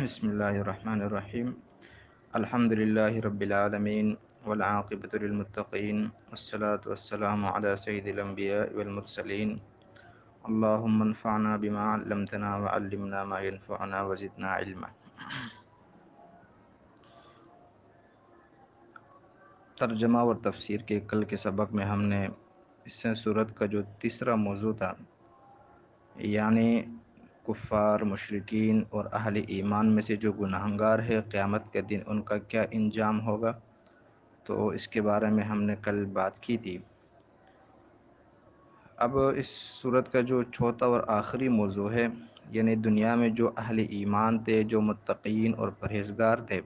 بسم اللہ الرحمن الرحیم الحمد للہ رب العالمین والعاقبۃ للمتقین والصلاة والسلام علی سید الانبیاء والمرسلین اللہم انفعنا بما علمتنا وعلمنا ما ينفعنا وزدنا علما۔ ترجمہ اور تفسیر کے کل کے سبق میں ہم نے اس سے صورت کا جو تیسرا موضوع تھا، یعنی کفار، مشرکین اور اہل ایمان میں سے جو گنہگار ہے قیامت کے دن ان کا کیا انجام ہوگا، تو اس کے بارے میں ہم نے کل بات کی تھی۔ اب اس صورت کا جو چوتھا اور آخری موضوع ہے، یعنی دنیا میں جو اہل ایمان تھے، جو متقین اور پرہیزگار تھے،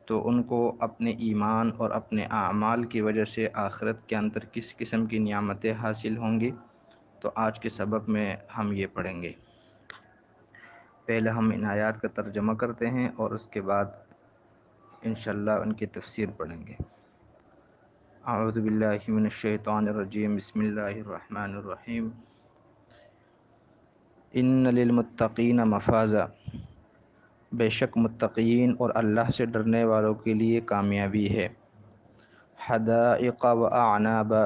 تو ان کو اپنے ایمان اور اپنے اعمال کی وجہ سے آخرت کے اندر کس قسم کی نعمتیں حاصل ہوں گی، تو آج کے سبق میں ہم یہ پڑھیں گے۔ پہلے ہم ان آیات کا ترجمہ کرتے ہیں اور اس کے بعد انشاءاللہ ان کی تفسیر پڑھیں گے۔ اعوذ باللہ من الشیطان الرجیم، بسم اللہ الرحمن الرحیم۔ ان للمتقین مفازا، بے شک متقین اور اللہ سے ڈرنے والوں کے لیے کامیابی ہے۔ حدائق و اعنابا،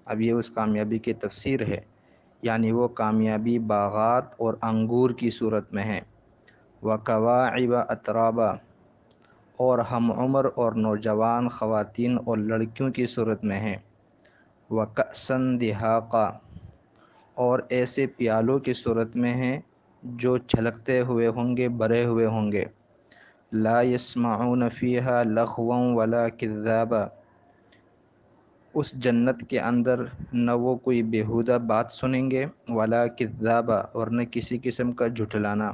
اب یہ اس کامیابی کی تفسیر ہے، یعنی وہ کامیابی باغات اور انگور کی صورت میں ہے۔ وکواعب اترابا، اور ہم عمر اور نوجوان خواتین اور لڑکیوں کی صورت میں ہیں۔ وکأسًا دہاقا، اور ایسے پیالوں کی صورت میں ہیں جو چھلکتے ہوئے ہوں گے، بھرے ہوئے ہوں گے۔ لا یسمعون فیہا لغوا ولا کذابا، اس جنت کے اندر نہ وہ کوئی بیہودہ بات سنیں گے، ولا کذابا، اور نہ کسی قسم کا جھٹلانا۔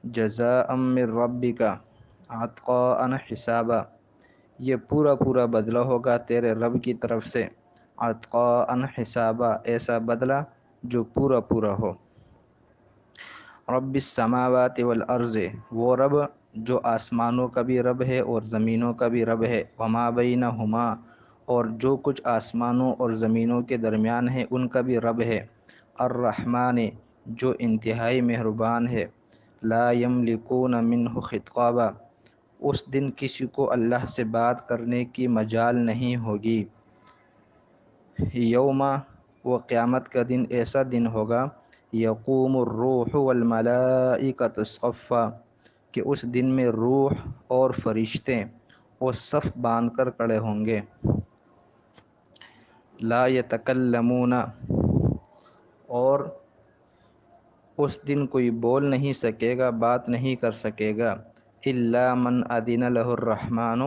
جزاء من ربک عطاء حسابا، یہ پورا پورا بدلہ ہوگا تیرے رب کی طرف سے۔ عطاء حسابا، ایسا بدلہ جو پورا پورا ہو۔ رب السماوات والارض، وہ رب جو آسمانوں کا بھی رب ہے اور زمینوں کا بھی رب ہے۔ وما بینہما، اور جو کچھ آسمانوں اور زمینوں کے درمیان ہے ان کا بھی رب ہے۔ الرحمن، جو انتہائی مہربان ہے۔ لا یملکون منہ خطابا، اس دن کسی کو اللہ سے بات کرنے کی مجال نہیں ہوگی۔ یوم، وہ قیامت کا دن ایسا دن ہوگا، یقوم الروح والملائکۃ صفا، کہ اس دن میں روح اور فرشتے وہ صف باندھ کر کھڑے ہوں گے۔ لا یتکلمون، اور اس دن کوئی بول نہیں سکے گا، بات نہیں کر سکے گا۔ الا من اذن له الرحمن،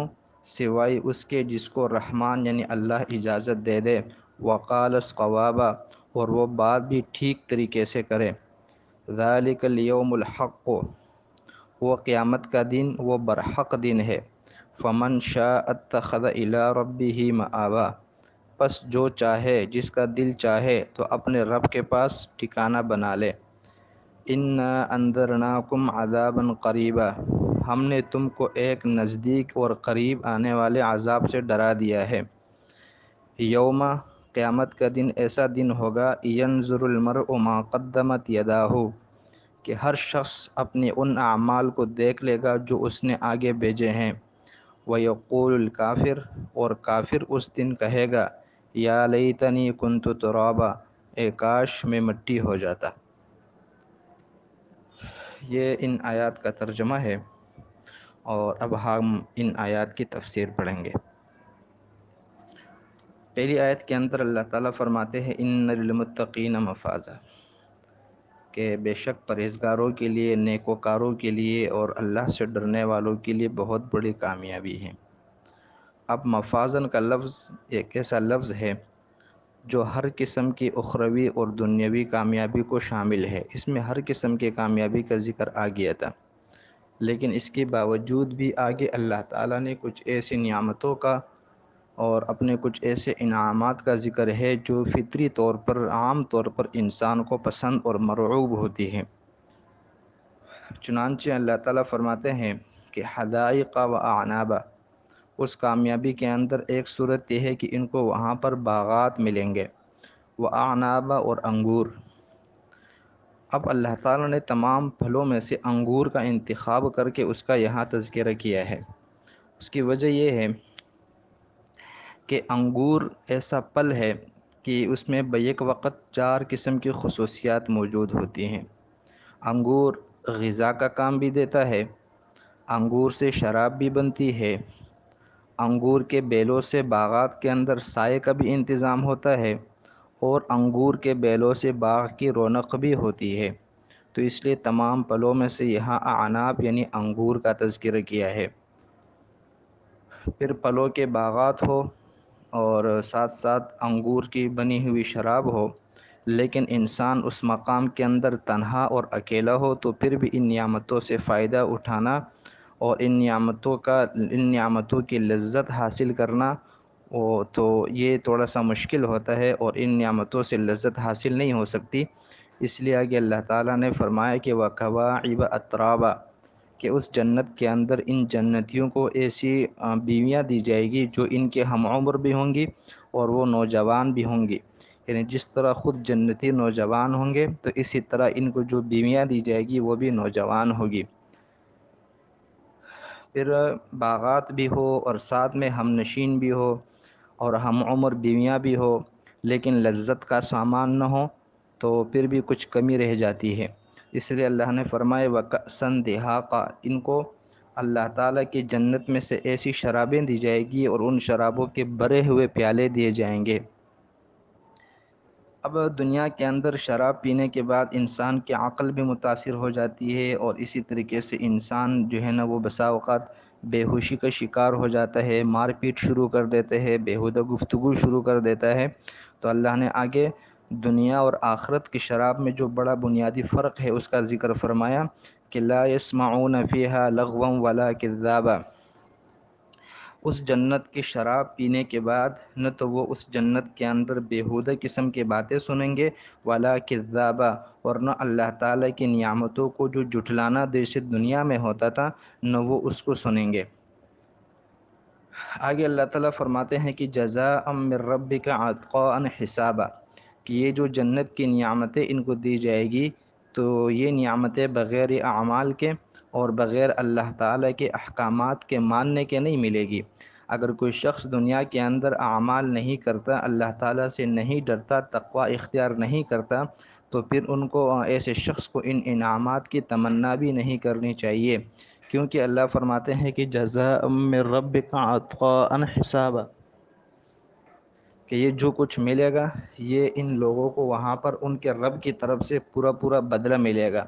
سوائے اس کے جس کو رحمان یعنی اللہ اجازت دے دے۔ وقال صوابا، اور وہ بات بھی ٹھیک طریقے سے کرے۔ ذالک الیوم الحق، وہ قیامت کا دن وہ برحق دن ہے۔ فمن شاء اتخذ الی ربہ مآبا، پس جو چاہے، جس کا دل چاہے تو اپنے رب کے پاس ٹھکانہ بنا لے۔ انا انذرناکم عذابا قریبا، ہم نے تم کو ایک نزدیک اور قریب آنے والے عذاب سے ڈرا دیا ہے۔ یوم، قیامت کا دن ایسا دن ہوگا، ینظر المرء ما قدمت یداہ، کہ ہر شخص اپنے ان اعمال کو دیکھ لے گا جو اس نے آگے بھیجے ہیں۔ وَيَقُولُ الْكَافِرُ، اور کافر اس دن کہے گا، یا لیتنی کنت ترابا، اے کاش میں مٹی ہو جاتا۔ یہ ان آیات کا ترجمہ ہے، اور اب ہم ان آیات کی تفسیر پڑھیں گے۔ پہلی آیت کے اندر اللہ تعالیٰ فرماتے ہیں ان للمتقین مفازا، کہ بے شک پرہیزگاروں کے لیے، نیکوکاروں کے لیے اور اللہ سے ڈرنے والوں کے لیے بہت بڑی کامیابی ہے۔ اب مفازن کا لفظ ایک ایسا لفظ ہے جو ہر قسم کی اخروی اور دنیاوی کامیابی کو شامل ہے۔ اس میں ہر قسم کی کامیابی کا ذکر آ گیا تھا، لیکن اس کے باوجود بھی آگے اللہ تعالیٰ نے کچھ ایسی نعمتوں کا اور اپنے کچھ ایسے انعامات کا ذکر ہے جو فطری طور پر، عام طور پر انسان کو پسند اور مرغوب ہوتی ہیں۔ چنانچہ اللہ تعالیٰ فرماتے ہیں کہ حدائق و اعنابا، اس کامیابی کے اندر ایک صورت یہ ہے کہ ان کو وہاں پر باغات ملیں گے، و اعنابا، اور انگور۔ اب اللہ تعالیٰ نے تمام پھلوں میں سے انگور کا انتخاب کر کے اس کا یہاں تذکرہ کیا ہے۔ اس کی وجہ یہ ہے کہ انگور ایسا پھل ہے کہ اس میں بیک وقت 4 قسم کی خصوصیات موجود ہوتی ہیں۔ انگور غذا کا کام بھی دیتا ہے، انگور سے شراب بھی بنتی ہے، انگور کے بیلوں سے باغات کے اندر سائے کا بھی انتظام ہوتا ہے، اور انگور کے بیلوں سے باغ کی رونق بھی ہوتی ہے۔ تو اس لیے تمام پھلوں میں سے یہاں اعناب یعنی انگور کا تذکرہ کیا ہے۔ پھر پھلوں کے باغات ہو اور ساتھ ساتھ انگور کی بنی ہوئی شراب ہو، لیکن انسان اس مقام کے اندر تنہا اور اکیلا ہو تو پھر بھی ان نعمتوں سے فائدہ اٹھانا اور ان نعمتوں کی لذت حاصل کرنا تو یہ تھوڑا سا مشکل ہوتا ہے، اور ان نعمتوں سے لذت حاصل نہیں ہو سکتی۔ اس لیے آگے اللہ تعالیٰ نے فرمایا کہ وَكَوَاعِبَ أَتْرَابًا، کہ اس جنت کے اندر ان جنتیوں کو ایسی بیویاں دی جائے گی جو ان کے ہم عمر بھی ہوں گی اور وہ نوجوان بھی ہوں گی۔ یعنی جس طرح خود جنتی نوجوان ہوں گے تو اسی طرح ان کو جو بیویاں دی جائے گی وہ بھی نوجوان ہوگی۔ پھر باغات بھی ہو اور ساتھ میں ہم نشین بھی ہو اور ہم عمر بیویاں بھی ہو، لیکن لذت کا سامان نہ ہو تو پھر بھی کچھ کمی رہ جاتی ہے۔ اس لیے اللہ نے فرمایا وَكَأْسًا دِهَاقًا، ان کو اللہ تعالیٰ کی جنت میں سے ایسی شرابیں دی جائے گی اور ان شرابوں کے بھرے ہوئے پیالے دیے جائیں گے۔ اب دنیا کے اندر شراب پینے کے بعد انسان کی عقل بھی متاثر ہو جاتی ہے، اور اسی طریقے سے انسان جو ہے نا وہ بسا اوقات بے ہوشی کا شکار ہو جاتا ہے، مار پیٹ شروع کر دیتے ہیں، بیہودہ گفتگو شروع کر دیتا ہے۔ تو اللہ نے آگے دنیا اور آخرت کی شراب میں جو بڑا بنیادی فرق ہے اس کا ذکر فرمایا کہ لا يسمعون فيها لغوا ولا كذابا، اس جنت کی شراب پینے کے بعد نہ تو وہ اس جنت کے اندر بیہودہ قسم کی باتیں سنیں گے ولا کذابا، اور نہ اللہ تعالیٰ کی نعمتوں کو جو جھٹلانا جیسے دنیا میں ہوتا تھا نہ وہ اس کو سنیں گے۔ آگے اللہ تعالیٰ فرماتے ہیں کہ جزاء من ربک عطاء حسابا، کہ یہ جو جنت کی نعمتیں ان کو دی جائے گی تو یہ نعمتیں بغیر اعمال کے اور بغیر اللہ تعالیٰ کے احکامات کے ماننے کے نہیں ملے گی۔ اگر کوئی شخص دنیا کے اندر اعمال نہیں کرتا، اللہ تعالیٰ سے نہیں ڈرتا، تقوی اختیار نہیں کرتا، تو پھر ان کو ایسے شخص کو ان انعامات کی تمنا بھی نہیں کرنی چاہیے، کیونکہ اللہ فرماتے ہیں کہ جزاء من ربک عطاء حسابا، کہ یہ جو کچھ ملے گا یہ ان لوگوں کو وہاں پر ان کے رب کی طرف سے پورا پورا بدلہ ملے گا۔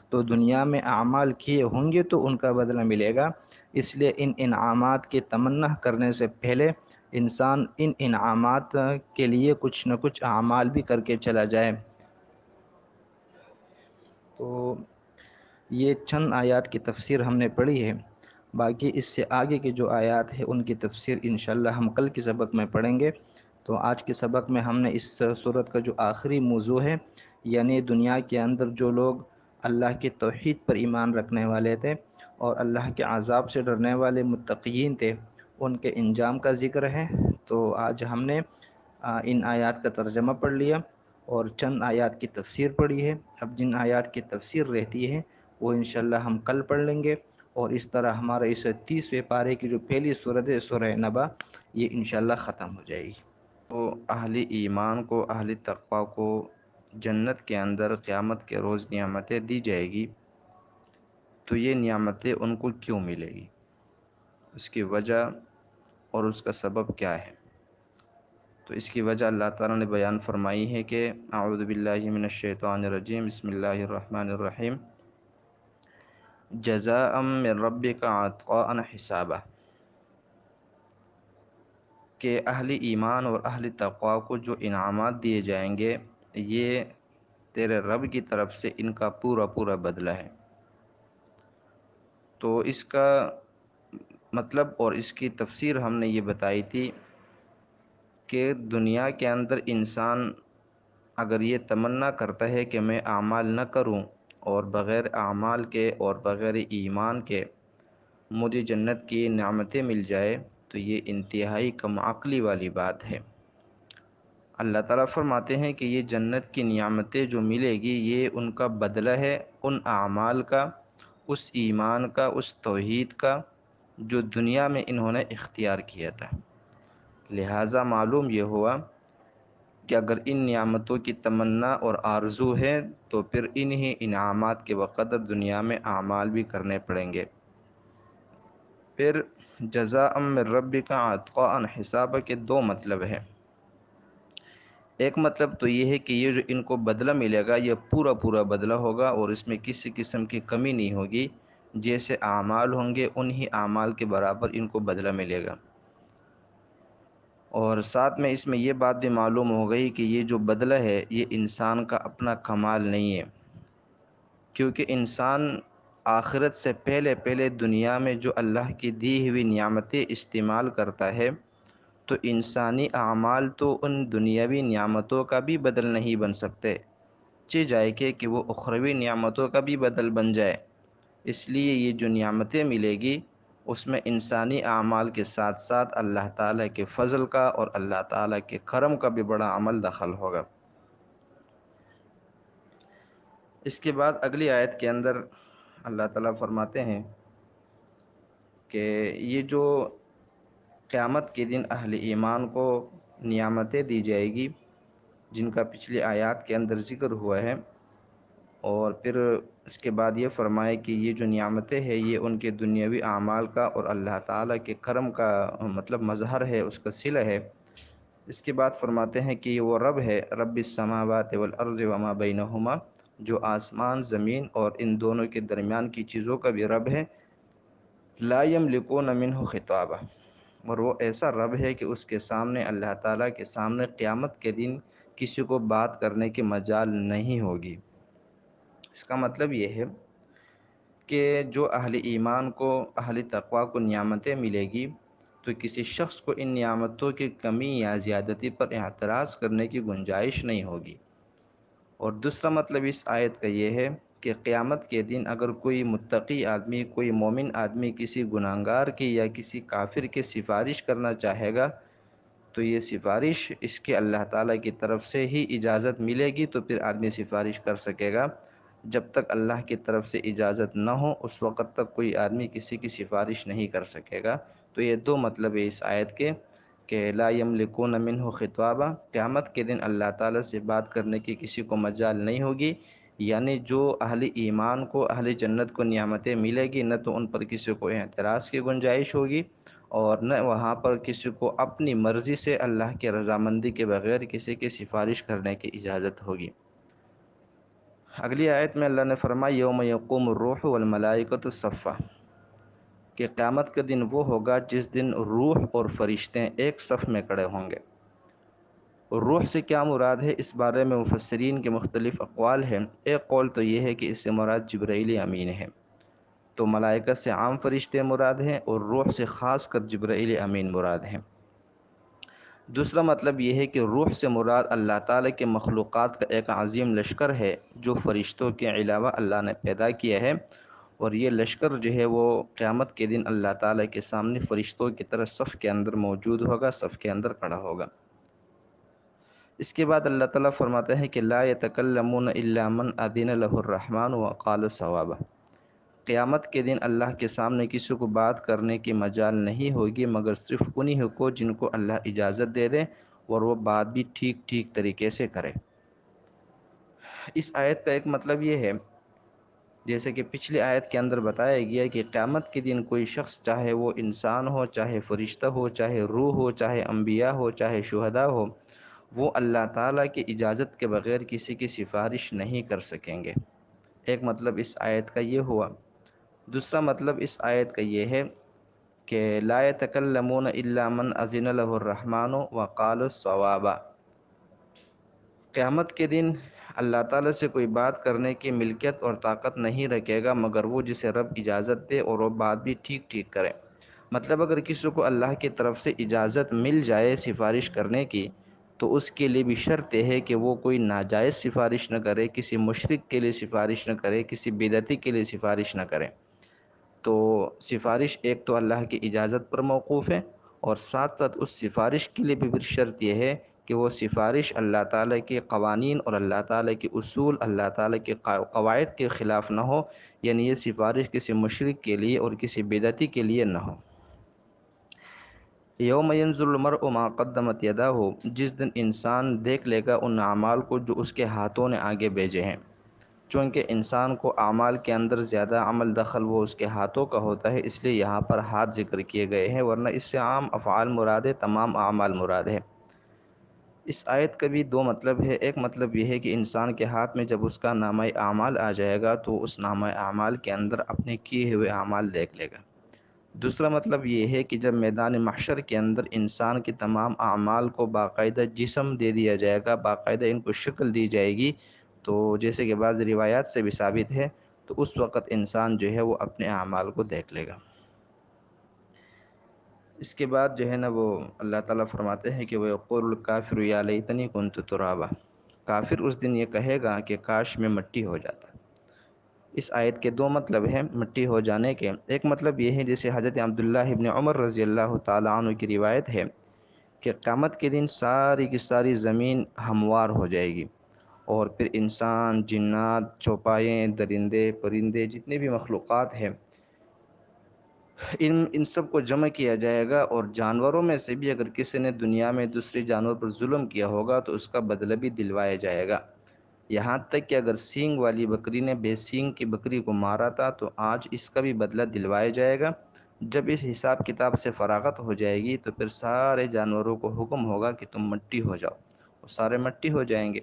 تو دنیا میں اعمال کیے ہوں گے تو ان کا بدلہ ملے گا، اس لیے ان انعامات کی تمنا کرنے سے پہلے انسان ان انعامات کے لیے کچھ نہ کچھ اعمال بھی کر کے چلا جائے۔ تو یہ چند آیات کی تفسیر ہم نے پڑھی ہے، باقی اس سے آگے کی جو آیات ہیں ان کی تفسیر انشاءاللہ ہم کل کے سبق میں پڑھیں گے۔ تو آج کے سبق میں ہم نے اس سورت کا جو آخری موضوع ہے، یعنی دنیا کے اندر جو لوگ اللہ کی توحید پر ایمان رکھنے والے تھے اور اللہ کے عذاب سے ڈرنے والے متقین تھے، ان کے انجام کا ذکر ہے۔ تو آج ہم نے ان آیات کا ترجمہ پڑھ لیا اور چند آیات کی تفسیر پڑھی ہے۔ اب جن آیات کی تفسیر رہتی ہے وہ انشاءاللہ ہم کل پڑھ لیں گے، اور اس طرح ہمارا اس 30ویں پارے کی جو پہلی سورت ہے سورہ نبا، یہ انشاءاللہ ختم ہو جائے گی۔ تو اہل ایمان کو، اہل تقوی کو جنت کے اندر قیامت کے روز نعمتیں دی جائے گی، تو یہ نعمتیں ان کو کیوں ملے گی، اس کی وجہ اور اس کا سبب کیا ہے؟ تو اس کی وجہ اللہ تعالیٰ نے بیان فرمائی ہے کہ اعوذ باللہ من الشیطان الرجیم، بسم اللہ الرحمن الرحیم، جزاء من ربک عطاء حسابا، کہ اہل ایمان اور اہل تقوی کو جو انعامات دیے جائیں گے یہ تیرے رب کی طرف سے ان کا پورا پورا بدلہ ہے۔ تو اس کا مطلب اور اس کی تفسیر ہم نے یہ بتائی تھی کہ دنیا کے اندر انسان اگر یہ تمنا کرتا ہے کہ میں اعمال نہ کروں اور بغیر اعمال کے اور بغیر ایمان کے مجھے جنت کی نعمتیں مل جائے، تو یہ انتہائی کم عقلی والی بات ہے۔ اللہ تعالیٰ فرماتے ہیں کہ یہ جنت کی نعمتیں جو ملے گی یہ ان کا بدلہ ہے ان اعمال کا، اس ایمان کا، اس توحید کا جو دنیا میں انہوں نے اختیار کیا تھا۔ لہٰذا معلوم یہ ہوا کہ اگر ان نعمتوں کی تمنا اور آرزو ہے تو پھر انہی انعامات کے بقدر دنیا میں اعمال بھی کرنے پڑیں گے۔ پھر جزاء من ربک عطاء حسابا کے دو مطلب ہیں۔ ایک مطلب تو یہ ہے کہ یہ جو ان کو بدلہ ملے گا یہ پورا پورا بدلہ ہوگا اور اس میں کسی قسم کی کمی نہیں ہوگی، جیسے اعمال ہوں گے انہی اعمال کے برابر ان کو بدلہ ملے گا۔ اور ساتھ میں اس میں یہ بات بھی معلوم ہو گئی کہ یہ جو بدلہ ہے یہ انسان کا اپنا کمال نہیں ہے، کیونکہ انسان آخرت سے پہلے پہلے دنیا میں جو اللہ کی دی ہوئی نعمتیں استعمال کرتا ہے تو انسانی اعمال تو ان دنیاوی نعمتوں کا بھی بدل نہیں بن سکتے، چہ جائے کہ وہ اخروی نعمتوں کا بھی بدل بن جائے۔ اس لیے یہ جو نعمتیں ملے گی اس میں انسانی اعمال کے ساتھ ساتھ اللہ تعالیٰ کے فضل کا اور اللہ تعالیٰ کے کرم کا بھی بڑا عمل دخل ہوگا۔ اس کے بعد اگلی آیت کے اندر اللہ تعالیٰ فرماتے ہیں کہ یہ جو قیامت کے دن اہل ایمان کو نعمتیں دی جائے گی جن کا پچھلی آیات کے اندر ذکر ہوا ہے، اور پھر اس کے بعد یہ فرمائے کہ یہ جو نعمتیں ہیں یہ ان کے دنیاوی اعمال کا اور اللہ تعالیٰ کے کرم کا مطلب مظہر ہے، اس کا صلہ ہے۔ اس کے بعد فرماتے ہیں کہ یہ وہ رب ہے، رب السماوات والارض وما بینہما، جو آسمان زمین اور ان دونوں کے درمیان کی چیزوں کا بھی رب ہے، لا یملکون منہ خطابہ، اور وہ ایسا رب ہے کہ اس کے سامنے، اللہ تعالیٰ کے سامنے قیامت کے دن کسی کو بات کرنے کی مجال نہیں ہوگی۔ اس کا مطلب یہ ہے کہ جو اہل ایمان کو، اہل تقوی کو نعمتیں ملے گی تو کسی شخص کو ان نعمتوں کی کمی یا زیادتی پر اعتراض کرنے کی گنجائش نہیں ہوگی۔ اور دوسرا مطلب اس آیت کا یہ ہے کہ قیامت کے دن اگر کوئی متقی آدمی، کوئی مومن آدمی کسی گناہگار کی یا کسی کافر کی سفارش کرنا چاہے گا تو یہ سفارش اس کے اللہ تعالیٰ کی طرف سے ہی اجازت ملے گی تو پھر آدمی سفارش کر سکے گا۔ جب تک اللہ کی طرف سے اجازت نہ ہو اس وقت تک کوئی آدمی کسی کی سفارش نہیں کر سکے گا۔ تو یہ دو مطلب ہے اس آیت کے کہ لا یملکون منہ خطابہ، قیامت کے دن اللہ تعالیٰ سے بات کرنے کی کسی کو مجال نہیں ہوگی، یعنی جو اہل ایمان کو، اہل جنت کو نعمتیں ملے گی نہ تو ان پر کسی کو اعتراض کی گنجائش ہوگی اور نہ وہاں پر کسی کو اپنی مرضی سے اللہ کی رضامندی کے بغیر کسی کی سفارش کرنے کی اجازت ہوگی۔ اگلی آیت میں اللہ نے فرمایا یوم یقوم الروح والملائکۃ صفا، کہ قیامت کا دن وہ ہوگا جس دن روح اور فرشتے ایک صف میں کھڑے ہوں گے۔ روح سے کیا مراد ہے اس بارے میں مفسرین کے مختلف اقوال ہیں۔ ایک قول تو یہ ہے کہ اس سے مراد جبرائیل امین ہے، تو ملائکہ سے عام فرشتے مراد ہیں اور روح سے خاص کر جبرائیل امین مراد ہیں۔ دوسرا مطلب یہ ہے کہ روح سے مراد اللہ تعالیٰ کے مخلوقات کا ایک عظیم لشکر ہے جو فرشتوں کے علاوہ اللہ نے پیدا کیا ہے، اور یہ لشکر جو ہے وہ قیامت کے دن اللہ تعالیٰ کے سامنے فرشتوں کی طرح صف کے اندر موجود ہوگا، صف کے اندر کھڑا ہوگا۔ اس کے بعد اللہ تعالیٰ فرماتے ہیں کہ لا یتکلمون الا من اذن له الرحمن وقال صوابا، قیامت کے دن اللہ کے سامنے کسی کو بات کرنے کی مجال نہیں ہوگی مگر صرف انہی کو جن کو اللہ اجازت دے دے اور وہ بات بھی ٹھیک ٹھیک طریقے سے کرے۔ اس آیت کا ایک مطلب یہ ہے، جیسے کہ پچھلی آیت کے اندر بتایا گیا کہ قیامت کے دن کوئی شخص، چاہے وہ انسان ہو، چاہے فرشتہ ہو، چاہے روح ہو، چاہے انبیاء ہو، چاہے شہداء ہو، وہ اللہ تعالیٰ کی اجازت کے بغیر کسی کی سفارش نہیں کر سکیں گے۔ ایک مطلب اس آیت کا یہ ہوا۔ دوسرا مطلب اس آیت کا یہ ہے کہ لا یتکلمون الا من اذن له الرحمن وقال صوابا، قیامت کے دن اللہ تعالیٰ سے کوئی بات کرنے کی ملکیت اور طاقت نہیں رکھے گا مگر وہ جسے رب اجازت دے اور وہ بات بھی ٹھیک ٹھیک کرے۔ مطلب اگر کسی کو اللہ کی طرف سے اجازت مل جائے سفارش کرنے کی تو اس کے لیے بھی شرط ہے کہ وہ کوئی ناجائز سفارش نہ کرے، کسی مشرک کے لیے سفارش نہ کرے، کسی بدعتی کے لیے سفارش نہ کرے۔ تو سفارش ایک تو اللہ کی اجازت پر موقوف ہے، اور ساتھ ساتھ اس سفارش کے لیے بھی پھر شرط یہ ہے کہ وہ سفارش اللہ تعالیٰ کے قوانین اور اللہ تعالیٰ کے اصول، اللہ تعالیٰ کے قواعد کے خلاف نہ ہو، یعنی یہ سفارش کسی مشرک کے لیے اور کسی بدعتی کے لیے نہ ہو۔ یوم ینظر المرء ما قدمت یداہ، جس دن انسان دیکھ لے گا ان اعمال کو جو اس کے ہاتھوں نے آگے بھیجے ہیں۔ چونکہ انسان کو اعمال کے اندر زیادہ عمل دخل وہ اس کے ہاتھوں کا ہوتا ہے، اس لیے یہاں پر ہاتھ ذکر کیے گئے ہیں، ورنہ اس سے عام افعال مراد ہے، تمام اعمال مراد ہے۔ اس آیت کا بھی دو مطلب ہے۔ ایک مطلب یہ ہے کہ انسان کے ہاتھ میں جب اس کا نامہ اعمال آ جائے گا تو اس نامہ اعمال کے اندر اپنے کیے ہوئے اعمال دیکھ لے گا۔ دوسرا مطلب یہ ہے کہ جب میدان محشر کے اندر انسان کے تمام اعمال کو باقاعدہ جسم دے دیا جائے گا، باقاعدہ ان کو شکل دی جائے گی، تو جیسے کہ بعض روایات سے بھی ثابت ہے، تو اس وقت انسان جو ہے وہ اپنے اعمال کو دیکھ لے گا۔ اس کے بعد جو ہے نا وہ اللہ تعالیٰ فرماتے ہیں کہ وَيَقُولُ الْكَافِرُ يَا لَيْتَنِي كُنتُ تُرَابًا، کافر اس دن یہ کہے گا کہ کاش میں مٹی ہو جاتا۔ اس آیت کے دو مطلب ہیں مٹی ہو جانے کے۔ ایک مطلب یہ ہے جیسے حضرت عبداللہ ابن عمر رضی اللہ تعالیٰ عنہ کی روایت ہے کہ قیامت کے دن ساری کی ساری زمین ہموار ہو جائے گی، اور پھر انسان، جنات، چوپائیں، درندے، پرندے، جتنے بھی مخلوقات ہیں، ان سب کو جمع کیا جائے گا، اور جانوروں میں سے بھی اگر کسی نے دنیا میں دوسرے جانور پر ظلم کیا ہوگا تو اس کا بدلہ بھی دلوایا جائے گا۔ یہاں تک کہ اگر سینگ والی بکری نے بے سینگ کی بکری کو مارا تھا تو آج اس کا بھی بدلہ دلوایا جائے گا۔ جب اس حساب کتاب سے فراغت ہو جائے گی تو پھر سارے جانوروں کو حکم ہوگا کہ تم مٹی ہو جاؤ، وہ سارے مٹی ہو جائیں گے۔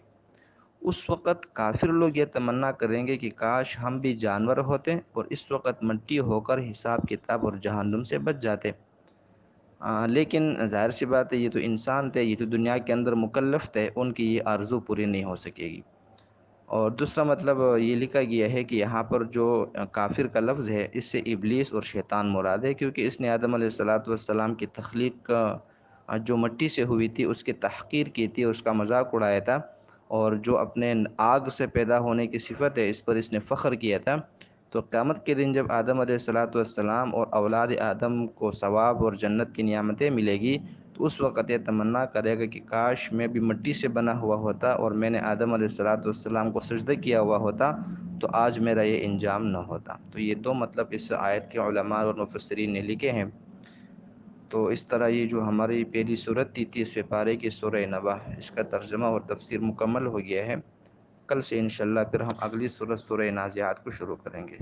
اس وقت کافر لوگ یہ تمنا کریں گے کہ کاش ہم بھی جانور ہوتے اور اس وقت مٹی ہو کر حساب کتاب اور جہنم سے بچ جاتے۔ لیکن ظاہر سی بات ہے، یہ تو انسان تھے، یہ تو دنیا کے اندر مکلف تھے، ان کی یہ آرزو پوری نہیں ہو سکے گی۔ اور دوسرا مطلب یہ لکھا گیا ہے کہ یہاں پر جو کافر کا لفظ ہے اس سے ابلیس اور شیطان مراد ہے، کیونکہ اس نے آدم علیہ السلام کی تخلیق کا جو مٹی سے ہوئی تھی اس کی تحقیر کی تھی، اس کا مذاق اڑایا تھا، اور جو اپنے آگ سے پیدا ہونے کی صفت ہے اس پر اس نے فخر کیا تھا۔ تو قیامت کے دن جب آدم علیہ السلام اور اولاد آدم کو ثواب اور جنت کی نعمتیں ملے گی تو اس وقت یہ تمنا کرے گا کہ کاش میں بھی مٹی سے بنا ہوا ہوتا اور میں نے آدم علیہ السلام کو سجدہ کیا ہوا ہوتا تو آج میرا یہ انجام نہ ہوتا۔ تو یہ دو مطلب اس آیت کے علماء اور مفسرین نے لکھے ہیں۔ تو اس طرح یہ جو ہماری پہلی صورت تھی 30ویں پارے کی سورہ نبا، اس کا ترجمہ اور تفسیر مکمل ہو گیا ہے۔ کل سے انشاءاللہ پھر ہم اگلی صورت سورہ نازعات کو شروع کریں گے۔